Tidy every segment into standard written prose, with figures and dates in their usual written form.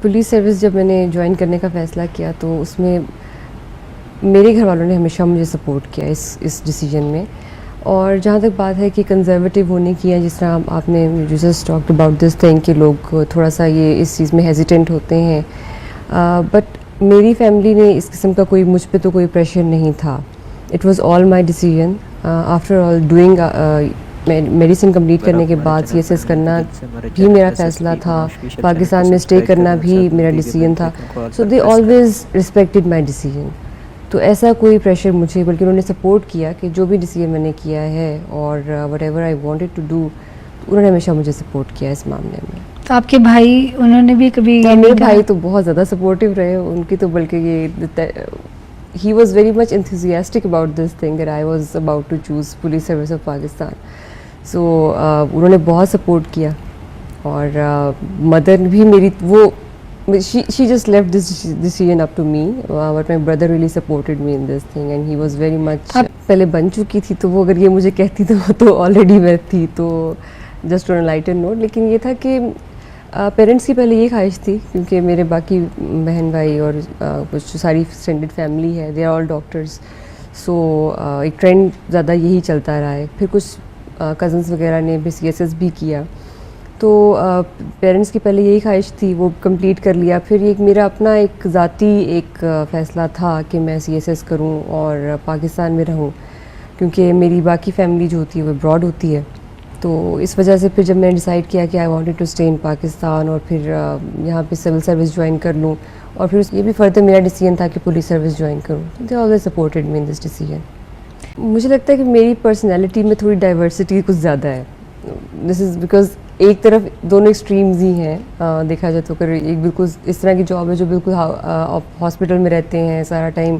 Police service जब मैंने join करने का फ़ैसला किया तो उसमें मेरे घर वालों ने हमेशा मुझे सपोर्ट किया इस डिसीजन में। और जहाँ तक बात है कि कंजर्वेटिव होने की है, जिस तरह आपने you just talked about this thing कि लोग थोड़ा सा ये इस चीज़ में हेजिटेंट होते हैं, बट मेरी फैमिली ने इस किस्म का कोई मुझ पे तो कोई प्रेशर नहीं था। It was all my decision. After all doing medicine complete करने के बाद सीएसएस करना भी मेरा फ़ैसला था, पाकिस्तान में स्टे करना भी मेरा डिसीजन था। So they always respected my decision. तो ऐसा कोई प्रेशर मुझे, बल्कि उन्होंने सपोर्ट किया कि जो भी डिसीजन मैंने किया है और whatever I wanted to do, उन्होंने हमेशा मुझे सपोर्ट किया इस मामले में। तो आपके भाई, उन्होंने भी कभी मेरे भाई तो बहुत ज़्यादा सपोर्टिव रहे। उनकी तो बल्कि ये he was very much enthusiastic about this thing that I was about to choose police service of Pakistan. So उन्होंने बहुत सपोर्ट किया। और मदर भी मेरी she just left this decision up to me, but my brother really supported me in this thing and he was very much पहले बन चुकी थी, तो वो अगर ये मुझे कहती तो ऑलरेडी मैं थी, तो जस्ट ऑन लाइटर नोट। लेकिन ये था कि पेरेंट्स की पहले ये ख्वाहिश थी, क्योंकि मेरे बाकी बहन भाई और कुछ सारी एक्सटेंडेड फैमिली है, दे आर ऑल डॉक्टर्स। सो एक ट्रेंड ज़्यादा यही चलता रहा है। फिर कुछ कज़न्स वगैरह ने भी सीएसएस भी किया, तो पेरेंट्स की पहले यही ख्वाहिश थी, वो कंप्लीट कर लिया। फिर एक मेरा अपना एक ज़ाती एक फ़ैसला था कि मैं सीएसएस करूं और पाकिस्तान में रहूं, क्योंकि मेरी बाकी फैमिली जो होती है वो अब्रॉड होती है। तो इस वजह से फिर जब मैंने डिसाइड किया कि I wanted to stay in Pakistan और फिर यहाँ पे सिविल सर्विस ज्वाइन कर लूँ, और फिर ये भी फर्दर मेरा डिसीजन था कि पुलिस सर्विस ज्वाइन करूँ। They always supported me in this decision. मुझे लगता है कि मेरी पर्सनैलिटी में थोड़ी डाइवर्सिटी कुछ ज़्यादा है। दिस इज़ बिकॉज एक तरफ दोनों एक्सट्रीम्स ही हैं। देखा जाए तो, अगर एक बिल्कुल इस तरह की जॉब है जो बिल्कुल हॉस्पिटल में रहते हैं सारा टाइम,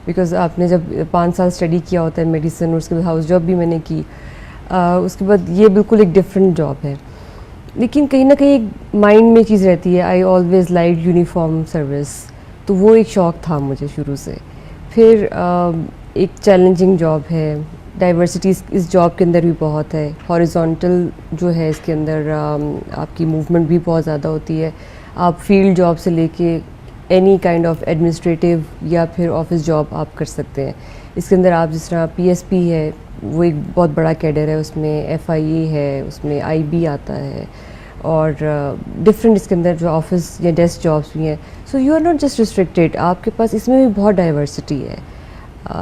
बिकॉज आपने जब 5 साल स्टडी किया होता है मेडिसिन, और उसके बाद हाउस जॉब भी मैंने की, उसके बाद ये बिल्कुल एक डिफरेंट जॉब है। लेकिन कहीं ना कहीं एक माइंड में चीज़ रहती है, I always like uniform service, तो वो एक शौक़ था मुझे शुरू से। फिर एक चैलेंजिंग जॉब है, डाइवर्सिटी इस जॉब के अंदर भी बहुत है, हॉरिजॉन्टल जो है इसके अंदर आपकी मूवमेंट भी बहुत ज़्यादा होती है। आप फील्ड जॉब से लेके एनी काइंड ऑफ एडमिनिस्ट्रेटिव या फिर ऑफिस जॉब आप कर सकते हैं। इसके अंदर आप जिस तरह पीएसपी है, वो एक बहुत बड़ा कैडर है, उसमें एफआईए है, उसमें आईबी आता है, और डिफरेंट इसके अंदर जो ऑफिस या डेस्क जॉब्स भी हैं। So you are not just restricted, आपके पास इसमें भी बहुत डाइवर्सिटी है।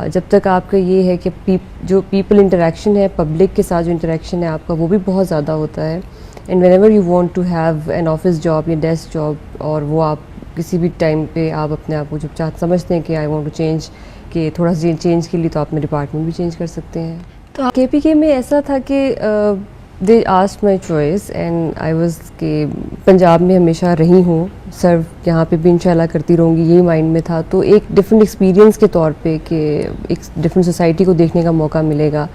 जब तक आपका ये है कि जो पीपल इंटरेक्शन है, पब्लिक के साथ जो इंटरेक्शन है आपका, वो भी बहुत ज़्यादा होता है। And whenever you want to have an office job या डेस्क जॉब, और वो आप किसी भी टाइम पे आप अपने आप को जब समझते हैं कि आई वांट टू चेंज, कि थोड़ा सा चेंज के लिए, तो अपने डिपार्टमेंट भी चेंज कर सकते हैं। तो केपीके में ऐसा था कि they asked my choice and I was के पंजाब में हमेशा रही हूँ, सर्व यहाँ पे भी इंशाल्लाह करती रहूँगी, यही माइंड में था। तो एक डिफरेंट एक्सपीरियंस के तौर पे कि एक डिफरेंट सोसाइटी को देखने का मौका मिलेगा।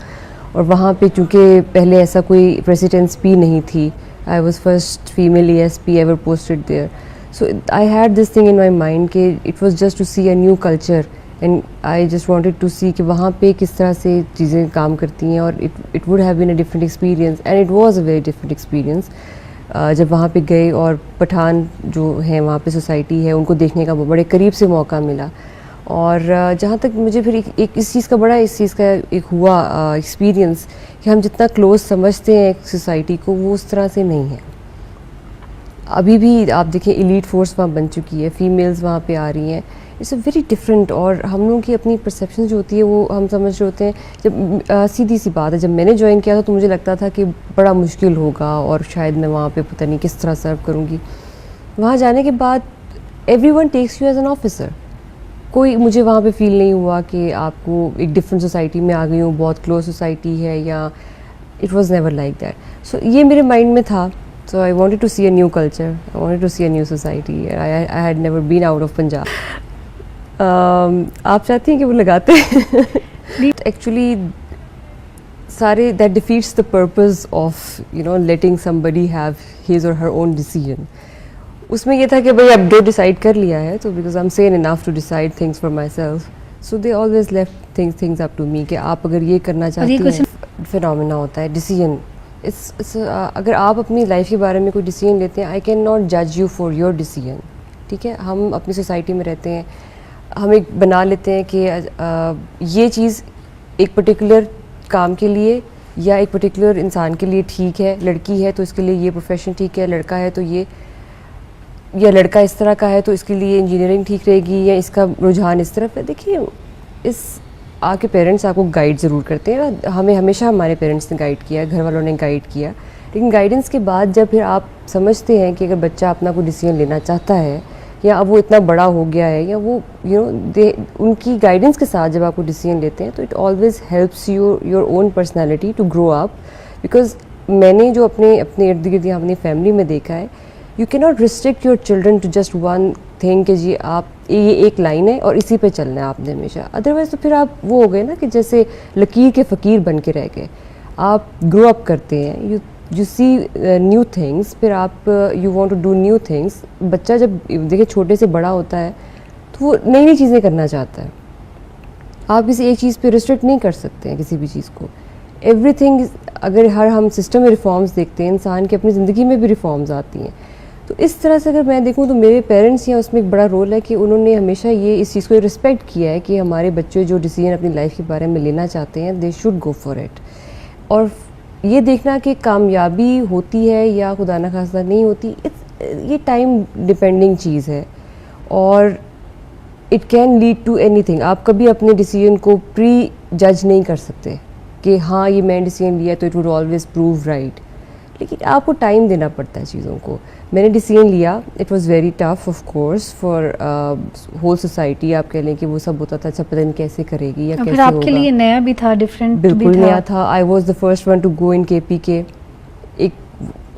और वहाँ पे चूँकि पहले ऐसा कोई प्रेसिडेंस भी नहीं थी, I was first female ASP ever posted there, so I had this thing in my mind कि it was just to see a new culture and I just wanted to see कि वहाँ पे किस तरह से चीज़ें काम करती हैं। और it would have been a different experience and it was a very different experience. जब वहाँ पे गए और पठान जो हैं वहाँ पे सोसाइटी है, उनको देखने का बड़े करीब से मौका मिला। और जहाँ तक मुझे फिर एक इस चीज़ का एक हुआ एक्सपीरियंस कि हम जितना क्लोज समझते हैं एक सोसाइटी को, वो उस तरह से नहीं है। अभी भी आप देखें, एलीट फोर्स वहाँ बन चुकी है, फीमेल्स वहाँ पे आ रही हैं, इट्स अ वेरी डिफरेंट। और हम लोगों की अपनी परसेप्शन जो होती है वो हम समझ रहे होते हैं। जब सीधी सी बात है, जब मैंने ज्वाइन किया था तो मुझे लगता था कि बड़ा मुश्किल होगा और शायद मैं वहाँ पे पता नहीं किस तरह सर्व करूँगी। वहाँ जाने के बाद everyone takes you as an officer. कोई मुझे वहाँ पे फील नहीं हुआ कि आपको एक डिफरेंट सोसाइटी में आ गई हूँ, बहुत क्लोज सोसाइटी है, या it was never like that. So ये मेरे माइंड में था। So I wanted to see a new culture. I wanted to see a new society. I had never been out of Punjab. आप चाहती हैं कि वो लगाते हैं? Actually, सारे that defeats the purpose of letting somebody have his or her own decision. उसमें ये था कि भाई अब जो डिसाइड कर लिया है, तो because I'm sane enough to decide things for myself. So they always left things up to me कि आप अगर ये करना चाहती हैं, फिनोमेना होता है डिसीजन। अगर आप अपनी लाइफ के बारे में कोई डिसीजन लेते हैं, आई कैन नॉट जज यू फॉर योर डिसीजन। ठीक है, हम अपनी सोसाइटी में रहते हैं, हम एक बना लेते हैं कि ये चीज़ एक पर्टिकुलर काम के लिए या एक पर्टिकुलर इंसान के लिए ठीक है, लड़की है तो इसके लिए ये प्रोफेशन ठीक है, लड़का है तो ये, या लड़का इस तरह का है तो इसके लिए इंजीनियरिंग ठीक रहेगी, या इसका रुझान इस तरफ है। देखिए, इस आपके पेरेंट्स आपको गाइड ज़रूर करते हैं, हमें हमेशा हमारे पेरेंट्स ने गाइड किया, घर वालों ने गाइड किया, लेकिन गाइडेंस के बाद जब फिर आप समझते हैं कि अगर बच्चा अपना कोई डिसीजन लेना चाहता है या अब वो इतना बड़ा हो गया है, या वो उनकी गाइडेंस के साथ जब आप कोई डिसीजन लेते हैं तो it always helps your own personality to grow up. Because मैंने जो अपने इर्द गिर्द या अपनी फैमिली में देखा है, you can not restrict your children to just one thing कि जी आप ये एक लाइन है और इसी पे चलना है आपने हमेशा, अदरवाइज तो फिर आप वो हो गए ना कि जैसे लकीर के फ़कीर बन के रह गए। आप ग्रो अप करते हैं, यू सी न्यू थिंग्स, फिर आप you want to do new things. बच्चा जब देखिए छोटे से बड़ा होता है तो वो नई नई चीज़ें करना चाहता है, आप किसी एक चीज़ पे रिस्ट्रिक्ट नहीं कर सकते हैं किसी भी चीज़ को। एवरीथिंग, अगर हम सिस्टम में रिफॉर्म्स देखते हैं, इंसान की अपनी ज़िंदगी में भी रिफॉर्म्स आती हैं, तो इस तरह से अगर मैं देखूं तो मेरे पेरेंट्स या उसमें एक बड़ा रोल है कि उन्होंने हमेशा ये इस चीज़ को रिस्पेक्ट किया है कि हमारे बच्चे जो डिसीजन अपनी लाइफ के बारे में लेना चाहते हैं, they should go for it. और ये देखना कि कामयाबी होती है या खुदा न खास्ता नहीं होती, ये टाइम डिपेंडिंग चीज़ है और it can lead to anything. आप कभी अपने डिसीजन को प्री जज नहीं कर सकते कि हाँ ये मैं डिसीजन लिया तो it would always prove right, लेकिन आपको टाइम देना पड़ता है चीज़ों को। मैंने डिसीजन लिया, it was very tough of course for whole society, आप कह लें कि वो सब होता था अच्छा पता नहीं कैसे करेगी या कैसे फिर आपके लिए नया भी था, डिफरेंट भी था। बिल्कुल नया था। I was the first one to go in KPK। एक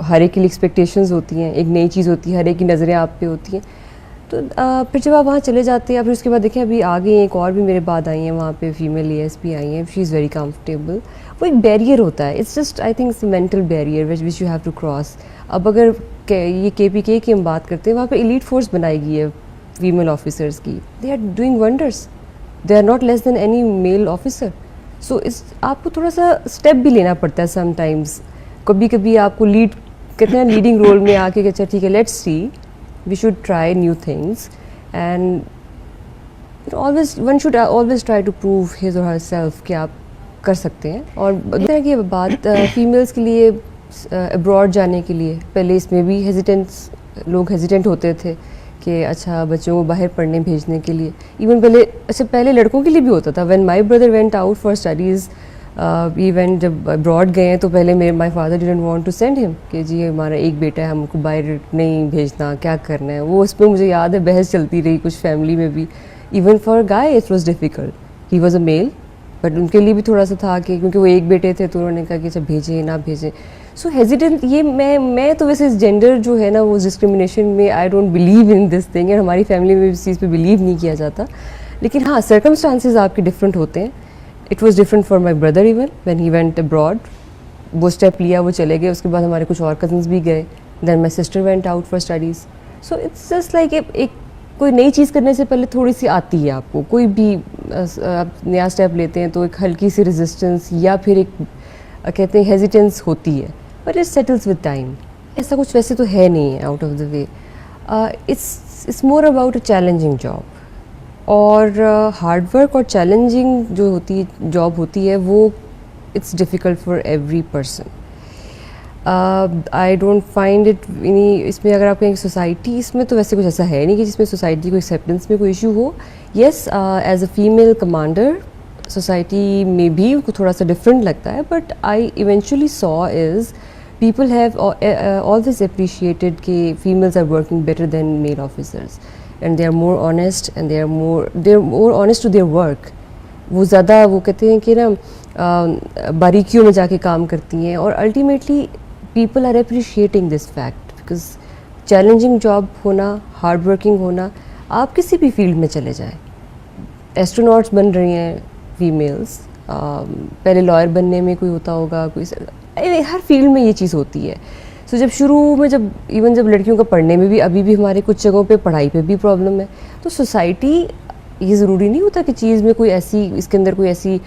हर एक की एक्सपेक्टेशंस होती हैं, एक नई चीज़ होती है, हर एक की नज़रें आप पे होती हैं, तो फिर जब आप वहाँ चले जाते हैं, फिर उसके बाद देखें अभी आ गई एक और भी मेरे बाद आई हैं वहाँ पे फीमेल ASP आई हैं, शी इज़ वेरी कंफर्टेबल। वो एक बैरियर होता है, it's just I think it's mental barrier which you have to cross. अब अगर ये KPK की हम बात करते हैं, वहाँ पे एलीट फोर्स बनाई गई है फीमेल ऑफिसर्स की, they are doing wonders, they are not less than any male officer. So इस आपको थोड़ा सा स्टेप भी लेना पड़ता है समटाइम्स, कभी कभी आपको लीड कहते हैं लीडिंग रोल में आके कि अच्छा ठीक है let's see, we should try new things, and one should always try to prove his or herself कि आप कर सकते हैं। और तरह की बात फीमेल्स के लिए अब्रॉड जाने के लिए पहले इसमें भी लोग हेजिटेंट होते थे कि अच्छा बच्चों को बाहर पढ़ने भेजने के लिए, इवन पहले लड़कों के लिए भी होता था। When my brother went out for studies, even जब अब्रॉड गए हैं तो पहले my father didn't want to send him कि जी हमारा एक बेटा है, हमको बाहर नहीं भेजना, क्या करना है। वो उसमें मुझे याद है बहस चलती रही कुछ फैमिली में भी। Even for guy it was difficult, he was a male, but उनके लिए भी थोड़ा सा था कि क्योंकि वो एक बेटे थे तो उन्होंने कहा कि अच्छा भेजें ना भेजें। सो हेजिटेंट, ये मैं तो वैसे जेंडर जो है ना वो डिस्क्रिमिनेशन में I don't believe in this thing, और हमारी फैमिली में इस चीज़ पे बिलीव नहीं किया जाता। लेकिन हाँ, सर्कमस्टांसेस आपके डिफरेंट होते हैं। It was different for my brother even when he went abroad, वो स्टेप लिया, वो चले गए, उसके बाद हमारे कुछ और कजन्स भी गए, then my sister went out for studies. So it's just like एक कोई नई चीज़ करने से पहले थोड़ी सी आती है आपको, कोई भी आप नया स्टेप लेते हैं तो एक हल्की सी रेजिस्टेंस या फिर एक कहते हैं हेजिटेंस होती है, but it settles with time. ऐसा कुछ वैसे तो है नहीं out of the way, it's more about a challenging job. और हार्ड वर्क और चैलेंजिंग जो जॉब होती है वो it's difficult for every person. I don't find it इसमें अगर आप कहें सोसाइटी, इसमें तो वैसे कुछ ऐसा है नहीं कि जिसमें सोसाइटी को एक्सेप्टेंस में कोई इशू हो। Yes, as a female commander society में भी थोड़ा सा डिफरेंट लगता है, but I eventually saw is people have always appreciated कि females are working better than male officers, and they are more honest and they are more honest to their work. वो ज़्यादा वो कहते हैं कि ना बारीकियों में जाके काम करती हैं, और ultimately people are appreciating this fact because challenging job होना, hard working होना, आप किसी भी फील्ड में चले जाएं। एस्ट्रोनॉट्स बन रही हैं फीमेल्स, पहले लॉयर बनने में कोई होता होगा, कोई हर फील्ड में ये चीज़ होती है। सो जब शुरू में जब लड़कियों का पढ़ने में भी, अभी भी हमारे कुछ जगहों पे पढ़ाई पे भी प्रॉब्लम है, तो सोसाइटी, ये ज़रूरी नहीं होता कि चीज़ में कोई ऐसी, इसके अंदर कोई ऐसी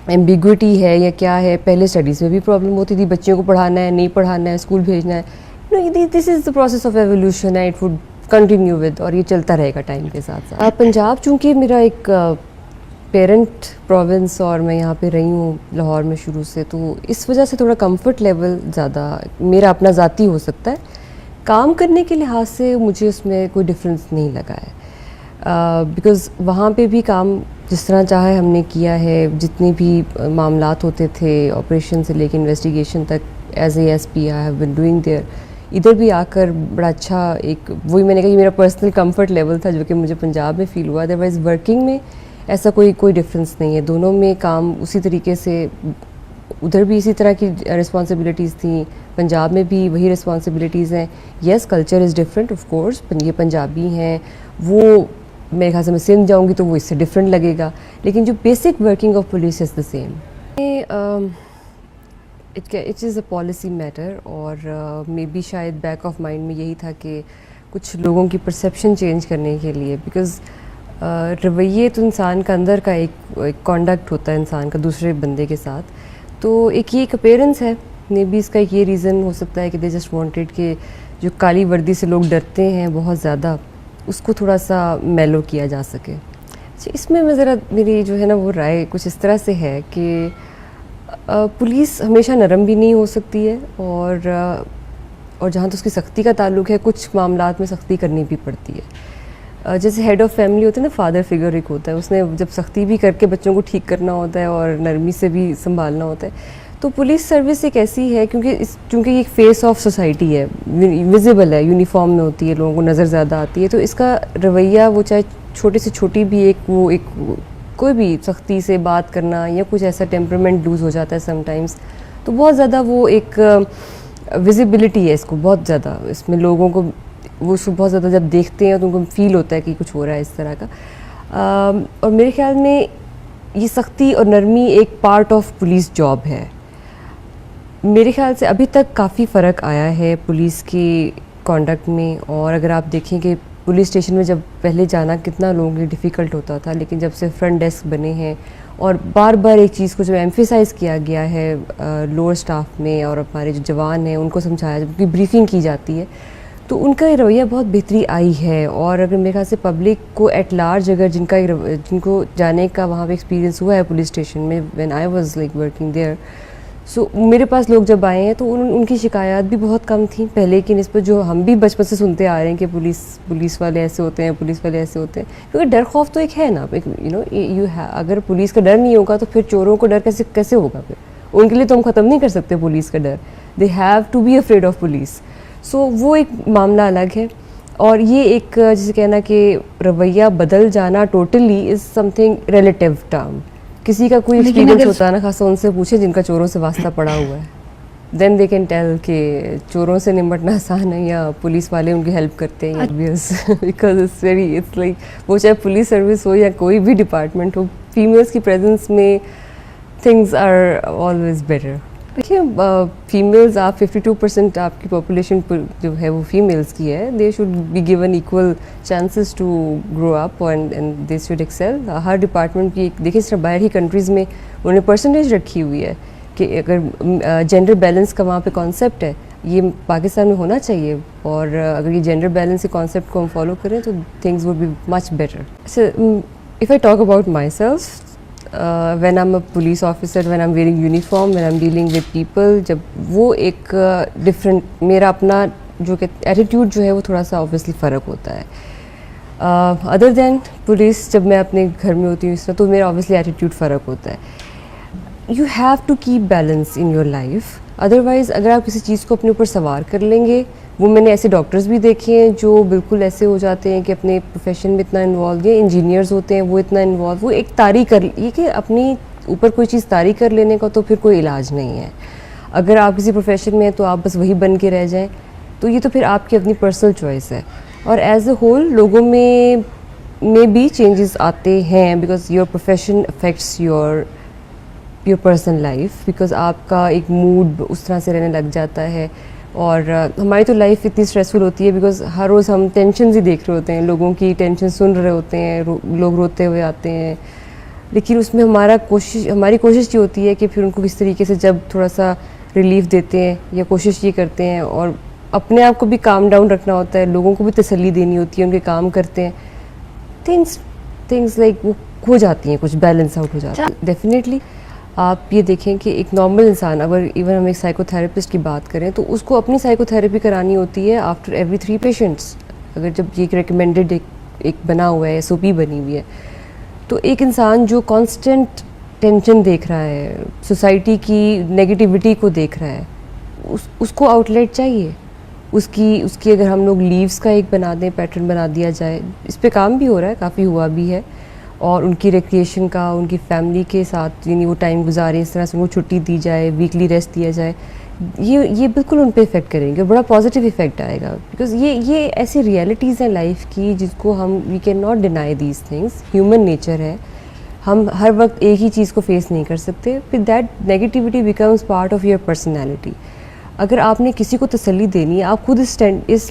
एम्बिग्विटी है या क्या है। पहले स्टडीज़ में भी प्रॉब्लम होती थी, बच्चियों को पढ़ाना है, नहीं पढ़ाना है, स्कूल भेजना है। No, this is the process of evolution, and it would continue with, और ये चलता रहेगा टाइम के साथ साथ। पंजाब चूँकि मेरा एक पेरेंट प्रोविंस और मैं यहाँ पे रही हूँ लाहौर में शुरू से, तो इस वजह से थोड़ा कंफर्ट लेवल ज़्यादा मेरा अपना ज़ाती हो सकता है। काम करने के लिहाज से मुझे उसमें कोई डिफरेंस नहीं लगा है, बिकॉज़ वहाँ पे भी काम जिस तरह चाहे हमने किया है, जितने भी मामलात होते थे ऑपरेशन से लेकर इन्वेस्टिगेशन तक, as a SP I have been doing there. इधर भी आकर बड़ा अच्छा एक वही मैंने कहा कि मेरा पर्सनल कंफर्ट लेवल था जो कि मुझे पंजाब में फ़ील हुआ। अदरवाइज़ वर्किंग में ऐसा कोई डिफरेंस नहीं है, दोनों में काम उसी तरीके से, उधर भी इसी तरह की रिस्पॉन्सिबिलिटीज़ थी, पंजाब में भी वही रिस्पॉन्सिबिलिटीज़ हैं। Yes culture is different of course, ये पंजाबी हैं, वो मेरे ख्याल से मैं सिंध जाऊँगी तो वो इससे डिफरेंट लगेगा, लेकिन जो basic working of police is the same. It is a policy matter, और मे बी शायद बैक ऑफ माइंड में यही था कि कुछ लोगों की परसेप्शन चेंज करने के लिए, बिकॉज़ रवैये तो इंसान का अंदर का एक कॉन्डक्ट होता है इंसान का दूसरे बंदे के साथ, तो ये एक अपीयरेंस है। मे बी इसका एक ये रीज़न हो सकता है कि दे जस्ट वांटेड कि जो काली वर्दी से लोग डरते हैं बहुत ज़्यादा, उसको थोड़ा सा मेलो किया जा सके। अच्छा, इसमें मैं ज़रा मेरी जो है ना वो राय कुछ इस तरह से है कि पुलिस हमेशा नरम भी नहीं हो सकती है, और जहाँ तक उसकी सख्ती का ताल्लुक है, कुछ मामलात में सख्ती करनी भी पड़ती है। जैसे हेड ऑफ़ फैमिली होते हैं ना, फादर फिगर एक होता है, उसने जब सख्ती भी करके बच्चों को ठीक करना होता है और नरमी से भी संभालना होता है। तो पुलिस सर्विस एक ऐसी है, क्योंकि ये एक फेस ऑफ सोसाइटी है, विजिबल है, यूनिफॉर्म में होती है, लोगों को नज़र ज़्यादा आती है, तो इसका रवैया वो चाहे छोटी से छोटी भी एक कोई भी सख्ती से बात करना या कुछ ऐसा टेम्परामेंट लूज़ हो जाता है समटाइम्स, तो बहुत ज़्यादा वो एक विजिबिलिटी है इसको, बहुत ज़्यादा इसमें लोगों को वो उसको बहुत ज़्यादा जब देखते हैं तो उनको फील होता है कि कुछ हो रहा है इस तरह का। और मेरे ख्याल में ये सख्ती और नरमी एक पार्ट ऑफ पुलिस जॉब है। मेरे ख्याल से अभी तक काफ़ी फ़र्क आया है पुलिस की कॉन्डक्ट में, और अगर आप देखें कि पुलिस स्टेशन में जब पहले जाना कितना लोगों के लिए डिफ़िकल्ट होता था, लेकिन जब से फ्रंट डेस्क बने हैं और बार बार एक चीज़ को जो एम्फेसाइज़ किया गया है लोअर स्टाफ में, और हमारे जो जवान हैं उनको समझाया, जबकि ब्रीफिंग की जाती है, तो उनका ये रवैया बहुत बेहतरी आई है। और अगर मेरे ख्याल से पब्लिक को एट लार्ज अगर जिनको जाने का वहाँ पे एक्सपीरियंस हुआ है पुलिस स्टेशन में, when I was like working there, so मेरे पास लोग जब आए हैं तो उनकी शिकायत भी बहुत कम थी पहले की निस्बत, जो हम भी बचपन से सुनते आ रहे हैं कि पुलिस वाले ऐसे होते हैं, पुलिस वाले ऐसे होते हैं। क्योंकि डर खौफ तो एक है ना, अगर पुलिस का डर नहीं होगा तो फिर चोरों को डर कैसे होगा? फिर उनके लिए तो हम ख़त्म नहीं कर सकते पुलिस का डर। They have to be afraid of police. So वो एक मामला अलग है, और ये एक जैसे कहना कि रवैया बदल जाना totally is something relative term. किसी का कोई एक्सपीरियंस होता है ना, खासा उनसे पूछे जिनका चोरों से वास्ता पड़ा हुआ है, देन दे कैन टेल कि चोरों से निपटना आसान है या पुलिस वाले उनकी हेल्प करते हैं, बिकॉज इट्स लाइक वो चाहे पुलिस सर्विस हो या कोई भी डिपार्टमेंट हो, फीमेल्स की प्रेजेंस में थिंग्स आर ऑलवेज बेटर। देखिए फीमेल्स, आप 52% आपकी पॉपुलेशन जो है वो फीमेल्स की है, they should be given equal chances to grow up and they should excel. हर डिपार्टमेंट की देखिए, इस तरह बाहर ही कंट्रीज़ में उन्होंने परसेंटेज रखी हुई है कि अगर जेंडर बैलेंस का वहाँ पे कॉन्सेप्ट है, ये पाकिस्तान में होना चाहिए, और अगर ये जेंडर बैलेंस के कॉन्सेप्ट को हम फॉलो करें तो things would be much better. If I talk about my self, when I'm a police officer, when I'm wearing uniform, when I'm dealing with people, जब वो एक different मेरा अपना जो कि attitude जो है वो थोड़ा सा obviously फ़र्क होता है। other than पुलिस, जब मैं अपने घर में होती हूँ इस तरह, तो मेरा obviously attitude फ़र्क होता है। You have to keep balance in your life, otherwise अगर आप किसी चीज़ को अपने ऊपर सवार कर लेंगे, वो मैंने ऐसे डॉक्टर्स भी देखे हैं जो बिल्कुल ऐसे हो जाते हैं कि अपने प्रोफेशन में इतना इन्वॉल्व, या इंजीनियर्स होते हैं वो इतना इन्वॉल्व, वो एक तारी कर ये कि अपनी ऊपर कोई चीज़ तारी कर लेने का तो फिर कोई इलाज नहीं है। अगर आप किसी प्रोफेशन में हैं तो आप बस वही बन के रह जाएं, तो ये तो फिर आपकी अपनी पर्सनल चॉइस है। और एज अ होल लोगों में भी चेंजेस आते हैं, because your profession affects your personal life, because आपका एक मूड उस तरह से रहने लग जाता है। और हमारी तो लाइफ इतनी स्ट्रेसफुल होती है बिकॉज हर रोज़ हम टेंशन ही देख रहे होते हैं, लोगों की टेंशन सुन रहे होते हैं, लोग रोते हुए आते हैं, लेकिन उसमें हमारी कोशिश ये होती है कि फिर उनको किस तरीके से जब थोड़ा सा रिलीफ देते हैं या कोशिश ये करते हैं, और अपने आप को भी काम डाउन रखना होता है, लोगों को भी तसल्ली देनी होती है, उनके काम करते हैं, थिंग्स लाइक वो हो जाती हैं, कुछ बैलेंस आउट हो जाता है डेफिनेटली। आप ये देखें कि एक नॉर्मल इंसान, अगर इवन हम एक साइकोथेरेपिस्ट की बात करें तो उसको अपनी साइकोथेरेपी करानी होती है आफ्टर एवरी 3 पेशेंट्स। अगर जब ये रिकमेंडेड एक बना हुआ है, SOP बनी हुई है, तो एक इंसान जो कांस्टेंट टेंशन देख रहा है, सोसाइटी की नेगेटिविटी को देख रहा है, उसको आउटलेट चाहिए। उसकी अगर हम लोग लीव्स का एक बना दें, पैटर्न बना दिया जाए, इस पे काम भी हो रहा है, काफ़ी हुआ भी है, और उनकी रिक्रिएशन का, उनकी फैमिली के साथ यानी वो टाइम गुजारें, इस तरह से उनको छुट्टी दी जाए, वीकली रेस्ट दिया जाए, ये बिल्कुल उन पे इफ़ेक्ट करेंगे, बड़ा पॉजिटिव इफ़ेक्ट आएगा। बिकॉज ये ऐसी रियलिटीज़ हैं लाइफ की जिसको हम we can not deny these things, human nature है, हम हर वक्त एक ही चीज़ को फेस नहीं कर सकते, फिर that negativity becomes part of your personality. अगर आपने किसी को तसल्ली देनी है, आप खुद इस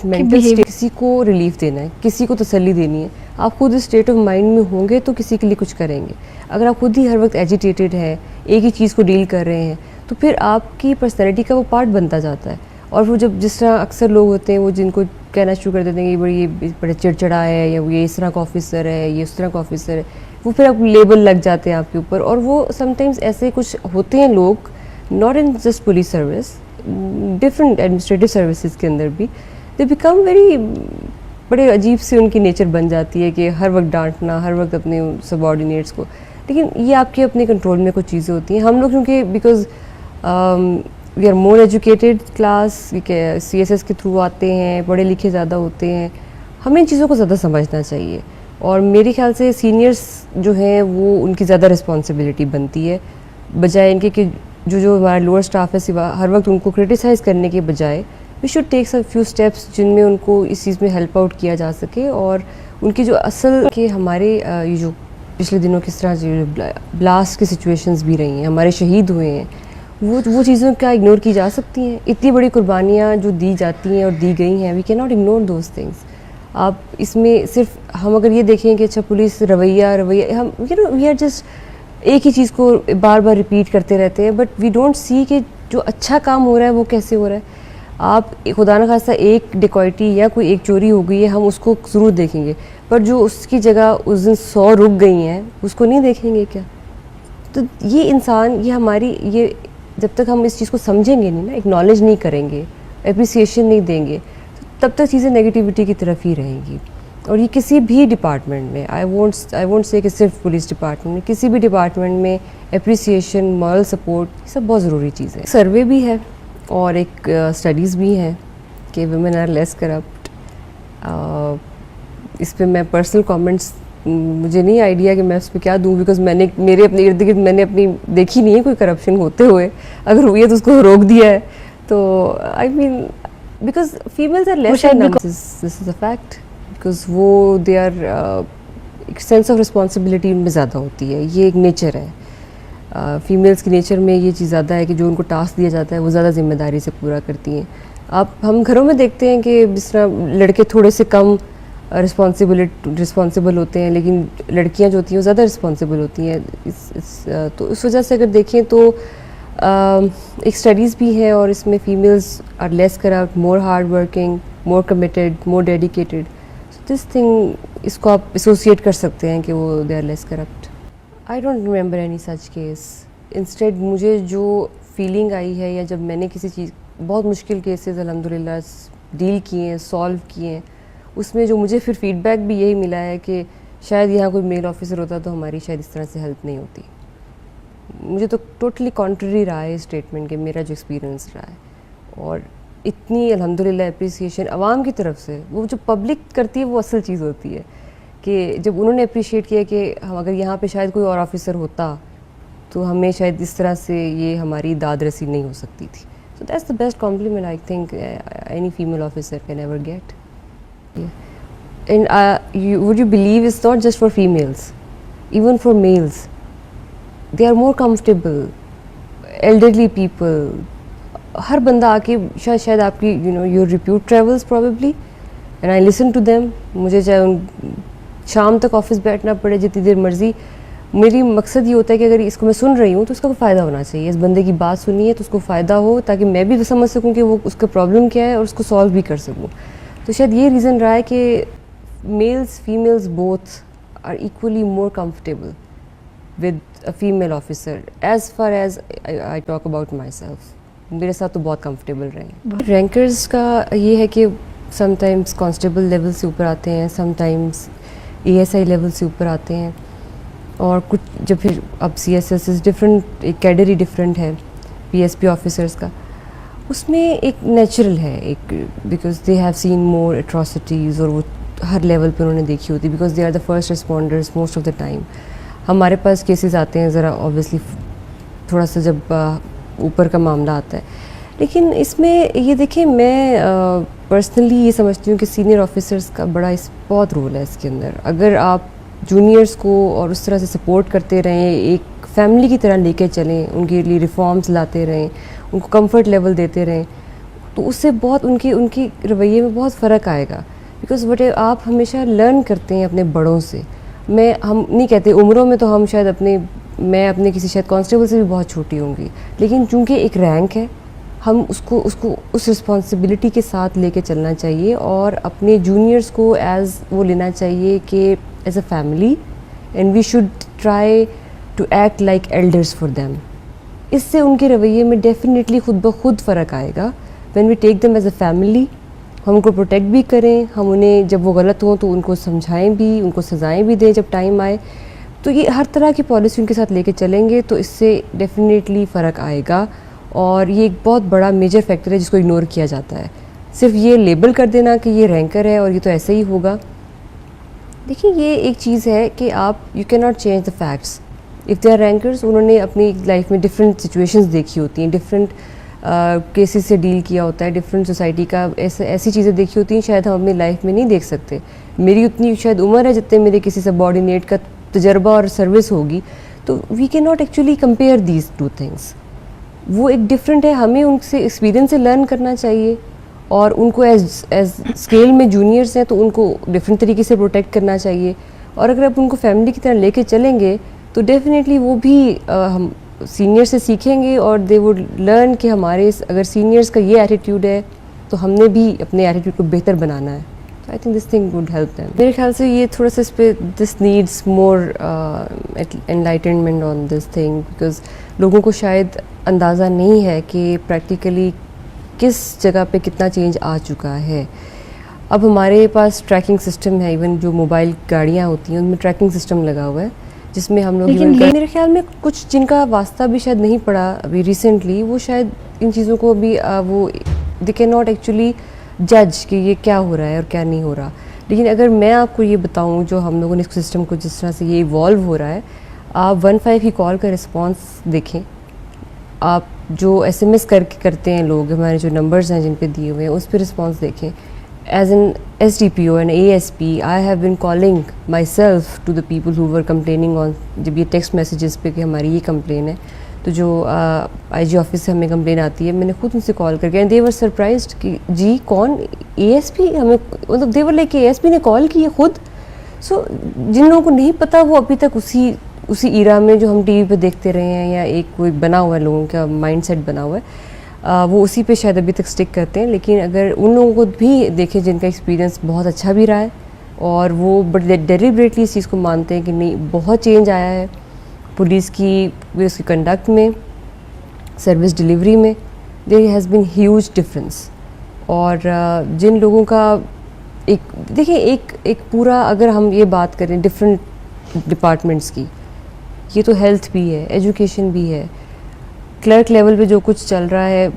मेंटल स्टेट, किसी को रिलीफ देना है, किसी को तसल्ली देनी है, आप खुद इस स्टेट ऑफ माइंड में होंगे तो किसी के लिए कुछ करेंगे। अगर आप खुद ही हर वक्त एजिटेटेड हैं, एक ही चीज़ को डील कर रहे हैं, तो फिर आपकी पर्सनैलिटी का वो पार्ट बनता जाता है। और वो जब जिस तरह अक्सर लोग होते हैं, वो जिनको कहना शुरू कर देते हैं कि ये बड़े चिड़चिड़ा है, या ये इस तरह का ऑफिसर है, ये उस तरह का ऑफिसर है, वो फिर आप लेबल लग जाते हैं आपके ऊपर। और वो समटाइम्स ऐसे कुछ होते हैं लोग, not in just police service, different administrative services के अंदर भी, दे बिकम वेरी, बड़े अजीब सी उनकी नेचर बन जाती है कि हर वक्त डांटना, हर वक्त अपने सबॉर्डिनेट्स को। लेकिन ये आपके अपने कंट्रोल में कुछ चीज़ें होती हैं। हम लोग क्योंकि because we are more educated class, CSS के थ्रू आते हैं, पढ़े लिखे ज़्यादा होते हैं, हमें इन चीज़ों को ज़्यादा समझना चाहिए। और मेरे ख्याल से सीनियर्स जो हैं वो उनकी ज़्यादा रिस्पॉन्सिबिलिटी बनती है, बजाय इनके कि जो हमारा लोअर स्टाफ है, सिवा हर वक्त उनको क्रिटिसाइज़ करने के बजाय we should take some few steps जिनमें उनको इस चीज़ में हेल्प आउट किया जा सके। और उनकी जो असल के हमारे ये जो पिछले दिनों किस तरह जो ब्लास्ट की सिचुएशंस भी रही हैं, हमारे शहीद हुए हैं, वो चीज़ों क्या इग्नोर की जा सकती हैं? इतनी बड़ी कुर्बानियाँ जो दी जाती हैं और दी गई हैं, we can not ignore those things. आप इसमें सिर्फ हम अगर ये देखें कि अच्छा पुलिस रवैया हम वी आर जस्ट एक ही चीज़ को बार बार रिपीट करते रहते हैं, बट वी डोंट सी कि जो अच्छा काम हो रहा है वो कैसे हो रहा है। आप खुदा न खास्ता एक डिकॉइटी या कोई एक चोरी हो गई है, हम उसको ज़रूर देखेंगे, पर जो उसकी जगह उस दिन 100 रुक गई हैं उसको नहीं देखेंगे क्या? तो ये इंसान, ये हमारी, ये जब तक हम इस चीज़ को समझेंगे नहीं ना, एक्नॉलेज नहीं करेंगे, एप्रिसिएशन नहीं देंगे, तब तक चीज़ें नेगेटिविटी की तरफ ही रहेंगी। और ये किसी भी डिपार्टमेंट में, आई वोंट से कि सिर्फ पुलिस डिपार्टमेंट में, किसी भी डिपार्टमेंट में एप्रिसिएशन, मॉरल सपोर्ट, ये सब बहुत ज़रूरी चीज़ है। सर्वे भी है और एक स्टडीज़ भी हैं कि वुमेन आर लेस करप्ट। इस पे मैं पर्सनल कमेंट्स, मुझे नहीं आइडिया कि मैं उस पर क्या दूँ, बिकॉज मैंने मेरे अपने इर्द गिर्द मैंने अपनी देखी नहीं है कोई करप्शन होते हुए। अगर हुई है तो उसको रोक दिया है। तो I mean because females are less, this is a fact, because वो दे आर एक सेंस ऑफ रिस्पॉन्सिबिलिटी उनमें ज़्यादा होती है, ये एक नेचर है। फीमेल्स की नेचर में ये चीज़ ज़्यादा है कि जो उनको टास्क दिया जाता है वो ज़्यादा जिम्मेदारी से पूरा करती हैं। हम घरों में देखते हैं कि जिस तरह लड़के थोड़े से कम रिस्पॉन्सिबल होते हैं, लेकिन लड़कियां जो होती हैं वो ज़्यादा रिस्पॉन्सिबल होती हैं। तो इस वजह से अगर देखें तो एक स्टडीज़ भी है और इसमें females are less corrupt, more hard working, more committed, more dedicated. This thing, इसको आप एसोसिएट कर सकते हैं कि वो they are less corrupt. I don't remember any such case. Instead मुझे जो फीलिंग आई है, या जब मैंने किसी चीज़, बहुत मुश्किल केसेस अल्हम्दुलिल्लाह डील किए हैं, सॉल्व किए हैं, उसमें जो मुझे फिर फीडबैक भी यही मिला है कि शायद यहाँ कोई मेल ऑफिसर होता तो हमारी शायद इस तरह से हेल्प नहीं होती। मुझे तो टोटली कॉन्ट्ररी रहा है स्टेटमेंट के, मेरा जो एक्सपीरियंस रहा है। और इतनी अल्हम्दुलिल्लाह एप्रिसिएशन आवाम की तरफ से, वो जो पब्लिक करती है वो असल चीज़ होती है, कि जब उन्होंने अप्रिशिएट किया कि हम अगर यहाँ पे शायद कोई और ऑफिसर होता तो हमें शायद इस तरह से ये हमारी दाद रसी नहीं हो सकती थी। So that's the best compliment I think any female officer can ever get. And would you believe it's not just for females, even for males. They are more comfortable. Elderly people. हर बंदा आके शायद आपकी your repute travels probably, and I listen to them. मुझे चाहे शाम तक office बैठना पड़े जितनी देर मर्जी, मेरी मकसद ये होता है कि अगर इसको मैं सुन रही हूँ तो उसका कोई फ़ायदा होना चाहिए, इस बंदे की बात सुनी है तो उसको फ़ायदा हो, ताकि मैं भी समझ सकूँ कि वो उसका प्रॉब्लम क्या है और उसको सॉल्व भी कर सकूँ। तो शायद ये रीज़न रहा है कि males females both are equally more comfortable with a female officer as far as I talk about myself. मेरे साथ तो बहुत कंफर्टेबल रहे। रैंकर्स का ये है कि समटाइम्स कांस्टेबल लेवल से ऊपर आते हैं, समटाइम्स ASI लेवल से ऊपर आते हैं, और कुछ जब फिर अब CSS डिफरेंट, एक कैडर ही डिफरेंट है PSP ऑफिसर्स का, उसमें एक नेचुरल है एक, because they have seen more atrocities, और वो हर लेवल पे उन्होंने देखी होती, because they are the first responders most of the time. हमारे पास केसेस आते हैं ज़रा ऑब्वियसली थोड़ा सा जब ऊपर का मामला आता है, लेकिन इसमें ये देखिए मैं पर्सनली ये समझती हूँ कि सीनियर ऑफिसर्स का बड़ा बहुत रोल है इसके अंदर। अगर आप जूनियर्स को और उस तरह से सपोर्ट करते रहें, एक फैमिली की तरह लेके चलें, उनके लिए रिफॉर्म्स लाते रहें, उनको कंफर्ट लेवल देते रहें, तो उससे बहुत उनकी रवैये में बहुत फ़र्क आएगा। बिकॉज वट आप हमेशा लर्न करते हैं अपने बड़ों से। हम नहीं कहते उम्रों में तो हम शायद मैं अपने किसी शायद कांस्टेबल से भी बहुत छोटी होंगी, लेकिन चूंकि एक रैंक है, हम उसको उस रिस्पॉन्सिबिलिटी के साथ लेके चलना चाहिए, और अपने जूनियर्स को एज वो लेना चाहिए कि as a family, and we should try to act like elders for them. इससे उनके रवैये में डेफिनेटली खुद ब खुद फ़र्क आएगा। When we take them as a family, हम उनको प्रोटेक्ट भी करें, हम उन्हें जब वो गलत हों तो उनको समझाएं भी, उनको सज़ाएं भी दें जब टाइम आए। तो ये हर तरह की पॉलिसी उनके साथ लेके चलेंगे तो इससे डेफिनेटली फ़र्क आएगा, और ये एक बहुत बड़ा मेजर फैक्टर है जिसको इग्नोर किया जाता है। सिर्फ ये लेबल कर देना कि ये रैंकर है और ये तो ऐसे ही होगा। देखिए ये एक चीज़ है कि you can not change the facts. If they are rankers, उन्होंने अपनी लाइफ में डिफरेंट सिचुएशंस देखी होती हैं, डिफरेंट केसेस से डील किया होता है, डिफरेंट सोसाइटी का ऐसी चीज़ें देखी होती हैं शायद हम अपनी लाइफ में नहीं देख सकते। मेरी उतनी शायद उम्र है जितने मेरे किसी सबॉर्डिनेट का तजर्बा और सर्विस होगी, तो we can not actually compare these two things. वो एक डिफरेंट है, हमें उनसे एक्सपीरियंस से लर्न करना चाहिए, और उनको एज स्केल में जूनियर्स हैं तो उनको डिफरेंट तरीके से प्रोटेक्ट करना चाहिए। और अगर आप उनको फैमिली की तरह लेके चलेंगे तो डेफिनेटली वो भी हम सीनियर से सीखेंगे, और दे वुड लर्न कि हमारे अगर सीनियर्स का ये एटीट्यूड है तो हमने भी अपने एटीट्यूड को बेहतर बनाना है। तो आई think this thing would help them. मेरे ख्याल से ये थोड़ा सा इस पर this needs more enlightenment on this thing, because लोगों को शायद अंदाज़ा नहीं है कि प्रैक्टिकली किस जगह पे कितना चेंज आ चुका है। अब हमारे पास ट्रैकिंग सिस्टम है, इवन जो मोबाइल गाड़ियाँ होती हैं उनमें ट्रैकिंग सिस्टम लगा हुआ है, जिसमें हम लोग मेरे ख्याल में कुछ जिनका वास्ता भी शायद नहीं पड़ा अभी रिसेंटली, वो शायद इन चीज़ों को अभी वो दे कैन नॉट एक्चुअली जज कि ये क्या हो रहा है और क्या नहीं हो रहा। लेकिन अगर मैं आपको ये बताऊँ, जो हम लोगों ने इस सिस्टम को जिस तरह से ये इवॉल्व हो रहा है, आप 15 की कॉल का रिस्पॉन्स देखें, आप जो SMS करते हैं लोग, हमारे जो नंबर्स हैं जिन पे दिए हुए हैं उस पर रिस्पॉन्स देखें। As an SDPO and ASP, I have been calling myself to the people who were complaining on, जब ये टेक्स्ट मैसेजेस पे कि हमारी ये कंप्लेन है, तो जो IG ऑफिस से हमें कंप्लेन आती है, मैंने खुद उनसे कॉल करके, एंड दे वर सरप्राइज्ड कि जी कौन, ASP, हमें मतलब दे वर लाइक ASP ने कॉल की है खुद। सो जिन लोगों को नहीं पता वो अभी तक उसी ईरा में जो हम TV पे देखते रहे हैं, या एक कोई बना हुआ है लोगों का माइंडसेट बना हुआ है, वो उसी पे शायद अभी तक स्टिक करते हैं। लेकिन अगर उन लोगों को भी देखें जिनका एक्सपीरियंस बहुत अच्छा भी रहा है, और वो बट डेलिबरेटली इस चीज़ को मानते हैं कि नहीं बहुत चेंज आया है पुलिस की उसकी कंडक्ट में, सर्विस डिलीवरी में, there has been huge difference. और जिन लोगों का देखिए एक पूरा, अगर हम ये बात करें डिफरेंट डिपार्टमेंट्स की, ये तो हेल्थ भी है, एजुकेशन भी है, क्लर्क लेवल पे जो कुछ चल रहा है,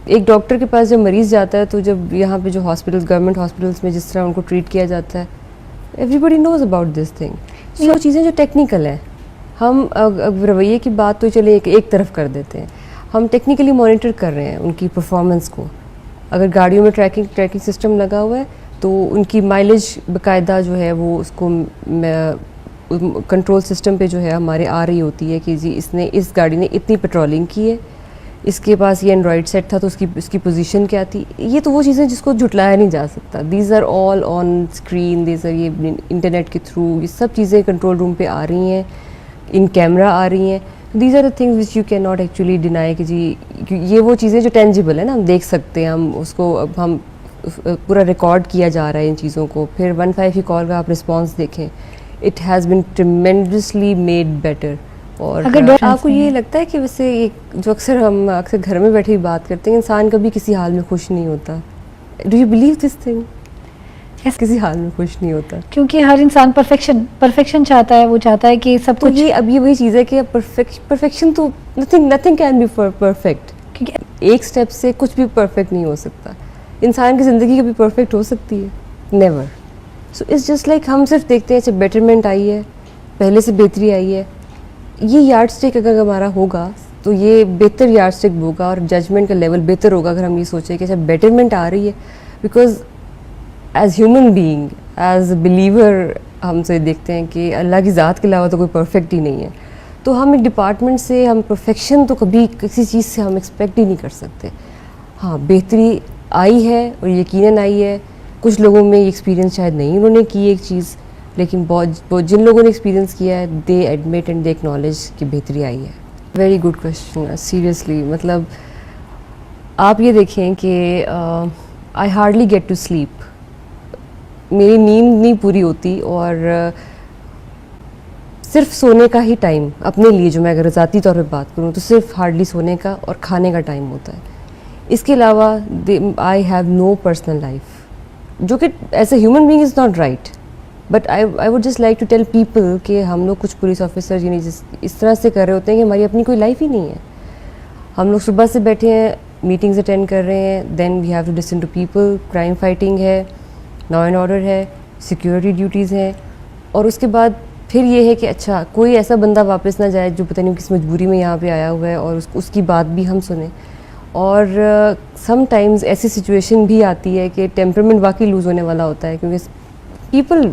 एक डॉक्टर के पास जब मरीज़ जाता है तो जब यहाँ पे जो हॉस्पिटल्स, गवर्नमेंट हॉस्पिटल्स में जिस तरह उनको ट्रीट किया जाता है, everybody knows about this thing. So चीज़ें जो टेक्निकल हैं, हम रवैये की बात तो चले एक तरफ कर देते हैं, हम टेक्निकली मॉनिटर कर रहे हैं उनकी परफॉर्मेंस को। अगर गाड़ियों में ट्रैकिंग सिस्टम लगा हुआ है तो उनकी माइलेज बाकायदा जो है वो उसको कंट्रोल सिस्टम पे जो है हमारे आ रही होती है कि जी इस गाड़ी ने इतनी पेट्रोलिंग की है, इसके पास ये एंड्रॉयड सेट था तो इसकी पोजीशन क्या थी। ये तो वो चीज़ें जिसको झुटलाया नहीं जा सकता। These are all on screen, these are ये इंटरनेट के थ्रू ये सब चीज़ें कंट्रोल रूम पे आ रही हैं। इन कैमरा आ रही हैं। These are the things which you can not actually deny कि जी ये वो चीज़ें जो टेंजिबल है ना, हम देख सकते हैं, हम उसको अब हम पूरा रिकॉर्ड किया जा रहा है इन चीज़ों को। फिर 15 की कॉल का आप रिस्पॉन्स देखें, it has been tremendously made better. और आपको ये लगता है कि वैसे एक जो हम अक्सर घर में बैठे ही बात करते हैं, इंसान कभी किसी हाल में खुश नहीं होता। Do you believe this thing? किसी हाल में खुश नहीं होता, क्योंकि हर इंसान परफेक्शन चाहता है, वो चाहता है कि सब तो कुछ। ये अब ये वही चीज़ है कि परफेक्शन तो नथिंग कैन बी परफेक्ट। क्योंकि एक स्टेप से कुछ भी परफेक्ट नहीं हो सकता। इंसान की ज़िंदगी कभी परफेक्ट हो सकती है? Never. So it's just like हम सिर्फ देखते हैं अच्छा बेटरमेंट आई है, पहले से बेहतरी आई है। ये यार्ड स्टिक अगर हमारा होगा तो ये बेहतर यार्ड स्टिक होगा और जजमेंट का लेवल बेहतर होगा अगर हम ये सोचें कि अच्छा बेटरमेंट आ रही है। Because as human being, as believer, हम से देखते हैं कि अल्लाह की ज़ात के अलावा तो कोई परफेक्ट ही नहीं है। तो हम एक डिपार्टमेंट से हम परफेक्शन तो कभी किसी चीज़ से हम एक्सपेक्ट ही नहीं कर सकते। हाँ, बेहतरी आई है और यकीनन आई है। कुछ लोगों में ये एक्सपीरियंस शायद नहीं उन्होंने की एक चीज़, लेकिन बहुत जिन लोगों ने एक्सपीरियंस किया है they admit and they acknowledge कि बेहतरी आई है। Very good question, seriously. मतलब आप ये देखें कि I hardly get to sleep, मेरी नींद नहीं पूरी होती और सिर्फ सोने का ही टाइम अपने लिए, जो मैं अगर ज़ाती तौर पे बात करूँ तो सिर्फ हार्डली सोने का और खाने का टाइम होता है। इसके अलावा I have no personal life, जो कि as a human being is not right. But I would just like to tell people कि हम लोग कुछ पुलिस ऑफिसर यानी इस तरह से कर रहे होते हैं कि हमारी अपनी कोई लाइफ ही नहीं है। हम लोग सुबह से बैठे हैं, मीटिंग्स अटेंड कर रहे हैं, then we have to listen to people, crime fighting है, लॉ एंड ऑर्डर है, सिक्योरिटी ड्यूटीज़ हैं, और उसके बाद फिर ये है कि अच्छा कोई ऐसा बंदा वापस ना जाए जो पता नहीं किस मजबूरी में यहाँ पे आया हुआ है और उसकी बात भी हम सुने। और समटाइम्स ऐसी सिचुएशन भी आती है कि टेम्परामेंट वाकई लूज़ होने वाला होता है, क्योंकि पीपल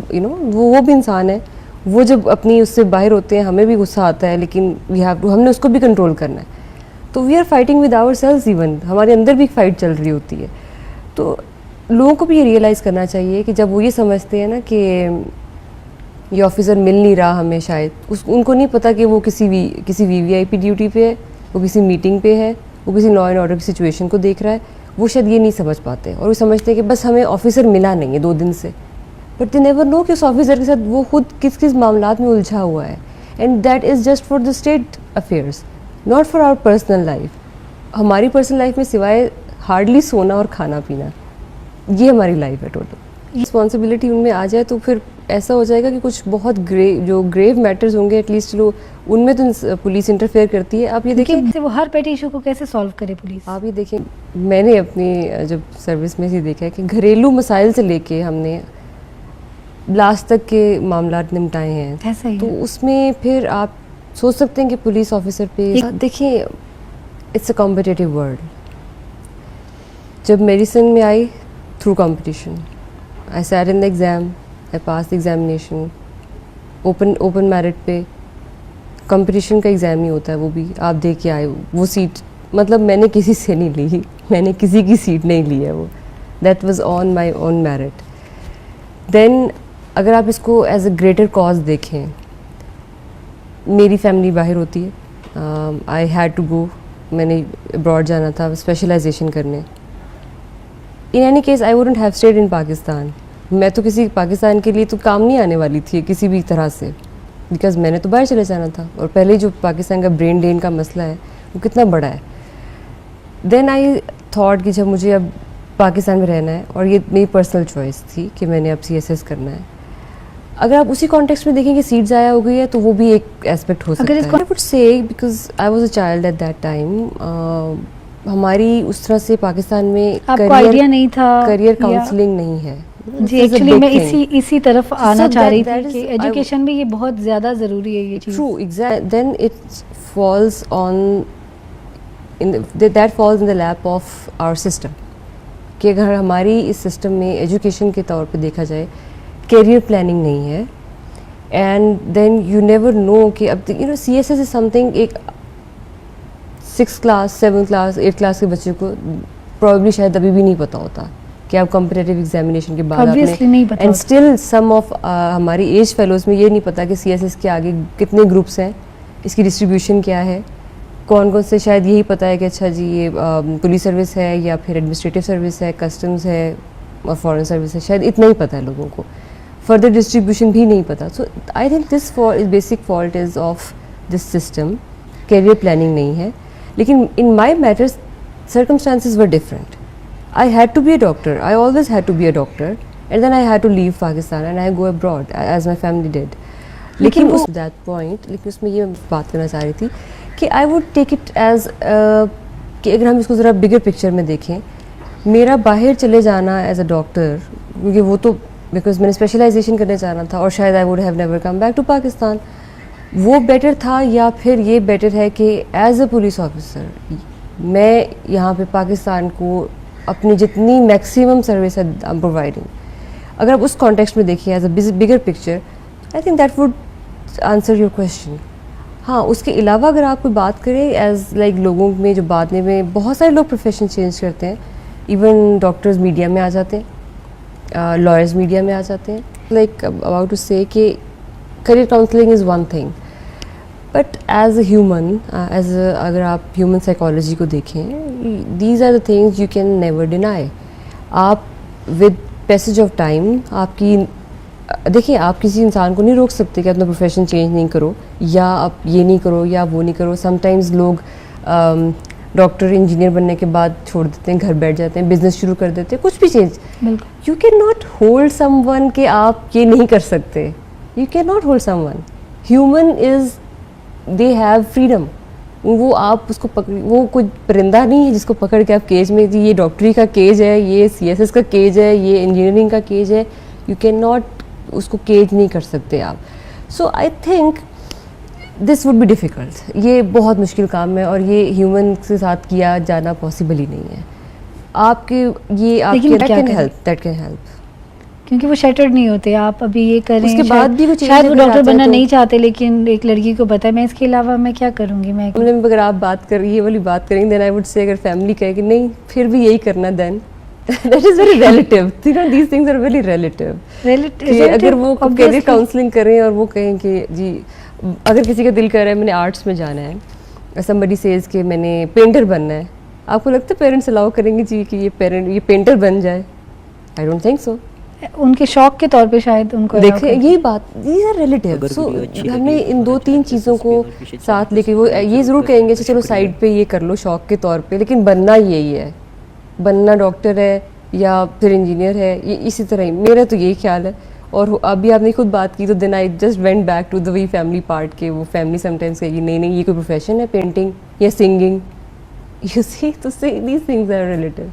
वो भी इंसान है, वो जब अपनी उससे बाहर होते हैं हमें भी गुस्सा आता है, लेकिन हमने उसको भी कंट्रोल करना है। तो we are fighting with ourselves, इवन हमारे अंदर भी फाइट चल रही होती है। तो लोगों को भी ये रियलाइज़ करना चाहिए कि जब वो ये समझते हैं ना कि ये ऑफिसर मिल नहीं रहा हमें, शायद उनको नहीं पता कि वो किसी वीवीआईपी ड्यूटी पे है, वो किसी मीटिंग पे है, वो किसी लॉ एंड ऑर्डर की सिचुएशन को देख रहा है। वो शायद ये नहीं समझ पाते और वो समझते हैं कि बस हमें ऑफिसर मिला नहीं है 2 दिन से, बट दे नेवर नो कि उस ऑफिसर के साथ वो खुद किस किस मामलात में उलझा हुआ है। And that is just for the state affairs, not for our personal life. हमारी पर्सनल लाइफ में सिवाय हार्डली सोना और खाना पीना, ये हमारी लाइफ है टोटल। रिस्पॉन्सिबिलिटी उनमें आ जाए तो फिर ऐसा हो जाएगा कि कुछ बहुत ग्रेव मैटर्स होंगे, एटलीस्ट चलो उनमें तो पुलिस इंटरफेयर करती है। आप ये देखें वो हर पेटी इशू को कैसे सॉल्व करे पुलिस। आप ये देखें, मैंने अपनी जब सर्विस में ही देखा है कि घरेलू मसाइल से लेके हमने लास्ट तक के मामला निपटाए हैं। ऐसा ही तो उसमें फिर आप सोच सकते हैं कि पुलिस ऑफिसर पे देखिए, इट्स अ कॉम्पिटिटिव वर्ल्ड। जब मेडिसिन में I through competition, I sat in the exam, I pass the examination, open merit पे कंपटीशन का एग्ज़ाम ही होता है, वो भी आप दे के आए वो सीट। मतलब मैंने किसी से नहीं ली, मैंने किसी की सीट नहीं ली है, वो that was on my own merit. Then अगर आप इसको एज अ ग्रेटर कॉज देखें, मेरी फैमिली बाहर होती है, आई हैड टू गो, मैंने अब्रॉड जाना था स्पेशलाइजेशन करने। In any case I wouldn't have stayed in Pakistan. मैं तो किसी पाकिस्तान के लिए तो काम नहीं आने वाली थी किसी भी तरह से, बिकॉज मैंने तो बाहर चले जाना था। और पहले जो पाकिस्तान का ब्रेन ड्रेन का मसला है वो कितना बड़ा है। देन आई थॉट कि जब मुझे अब पाकिस्तान में रहना है, और ये मेरी पर्सनल चॉइस थी कि मैंने अब CSS करना है। अगर आप उसी कॉन्टेक्स्ट में देखें कि सीट ज़ाया हो गई है तो वो भी एक एस्पेक्ट हो सकता है। I would say because I was a child at that time, हमारी उस तरह से पाकिस्तान में आपको आइडिया नहीं था, करियर काउंसलिंग नहीं है। जी एक्चुअली मैं इसी तरफ आना चाह रही थी कि एजुकेशन में ये बहुत ज़्यादा ज़रूरी है ये चीज़। True, exact. Then it falls on that falls in the lap of our system, कि अगर हमारी इस सिस्टम में एजुकेशन के तौर पे देखा जाए करियर प्लानिंग नहीं है, and then you never know कि अब CSS इज समथिंग, एक 6th class 7th class 8th class के बच्चे को प्रॉब्ली शायद अभी भी नहीं पता होता कि आप कॉम्पिटिटिव एग्जामिनेशन के बाद आपने, एंड स्टिल सम ऑफ हमारी एज फेलोज में ये नहीं पता कि CSS के आगे कितने ग्रुप्स हैं, इसकी डिस्ट्रीब्यूशन क्या है, कौन कौन से, शायद यही पता है कि अच्छा जी ये पुलिस सर्विस है या फिर एडमिनिस्ट्रेटिव सर्विस है, कस्टम्स है और फॉरेन सर्विस है, शायद इतना ही पता है लोगों को, फर्दर डिस्ट्रीब्यूशन भी नहीं पता. So I think this basic fault is of this system. Career planning नहीं है. लेकिन in my matters circumstances were different. I had to be a doctor. I always had to be a doctor. And then I had to leave Pakistan and I go abroad as my family did. लेकिन उस that point, लेकिन उसमें ये बात करना चाह रही थी कि I would take it as कि अगर हम इसको ज़रा बिगर पिक्चर में देखें, मेरा बाहर चले जाना एज अ डॉक्टर, क्योंकि वो तो बिकॉज मैंने स्पेशलाइजेशन करने जाना था और शायद I would have never come back to Pakistan, वो बेटर था या फिर ये बेटर है कि एज अ पुलिस ऑफिसर मैं यहाँ पे पाकिस्तान को अपनी जितनी मैक्सिमम सर्विस है आई एम प्रोवाइडिंग. अगर आप उस कॉन्टेक्स्ट में देखिए as a bigger picture, I think that would answer your question. हाँ, उसके अलावा अगर आप कोई बात करें एज लाइक लोगों में जो बाद में बहुत सारे लोग प्रोफेशन चेंज करते हैं, इवन डॉक्टर्स मीडिया में आ जाते हैं, लॉयर्स मीडिया में आ जाते हैं. लाइक अबाउट टू से कि career counselling is one thing, but as a human, अगर आप ह्यूमन साइकोलॉजी को देखें, these are the things you can never deny. आप विद पैसेज ऑफ टाइम आपकी देखिए, आप किसी इंसान को नहीं रोक सकते कि अपना प्रोफेशन चेंज नहीं करो या आप ये नहीं करो या वो नहीं करो. समटाइम्स लोग डॉक्टर इंजीनियर बनने के बाद छोड़ देते हैं, घर बैठ जाते हैं, बिजनेस शुरू कर देते हैं, कुछ भी change. You can not hold someone कि आप ये नहीं कर सकते. You can not hold someone. Human is, they have freedom. वो आप उसको वो कोई परिंदा नहीं है जिसको पकड़ के आप केज में, ये डॉक्टरी का केज है, ये CSS का केज है, ये इंजीनियरिंग का केज है. यू कैन नॉट उसको केज नहीं कर सकते आप. So I think this would be difficult. ये बहुत मुश्किल काम है और ये ह्यूमन के साथ किया जाना पॉसिबल ही नहीं है. आपके ये आपके दैट कैन हेल्प क्योंकि वो शटर्ड नहीं होते. आप अभी ये करें, उसके बाद भी कुछ शायद वो डॉक्टर बनना नहीं चाहते, लेकिन एक लड़की को पता है मैं इसके अलावा मैं क्या करूँगी. मैं अगर आप बात कर ये वाली बात करेंगे, देन आई वुड से अगर फैमिली कहे कि नहीं फिर भी यही करना, then that is very relative. You know, these things are very relative. अगर वो करियर काउंसलिंग करें और वो कहें कि जी अगर किसी का दिल कर रहा है मैंने आर्ट्स में जाना है, somebody says कि मैंने पेंटर बनना है, आपको लगता है पेरेंट्स अलाउ करेंगे जी कि ये पेंटर बन जाए? I don't think so. उनके शौक के तौर पे शायद उनको देखिए यही बात, these are relative. सो हमने इन 2-3 चीज़ों को साथ लेके वो ये ज़रूर कहेंगे चलो साइड पे ये कर लो शौक के तौर पे, लेकिन बनना यही है, बनना डॉक्टर है या फिर इंजीनियर है, ये इसी तरह ही मेरा तो यही ख्याल है. और अभी आपने खुद बात की तो then I just went back to the we family part के वो फैमिली समटाइम्स कहेगी नहीं नहीं ये कोई प्रोफेशन है पेंटिंग या सिंगिंग. यू सी, तो दीज थिंग्स आर रिलेटिव.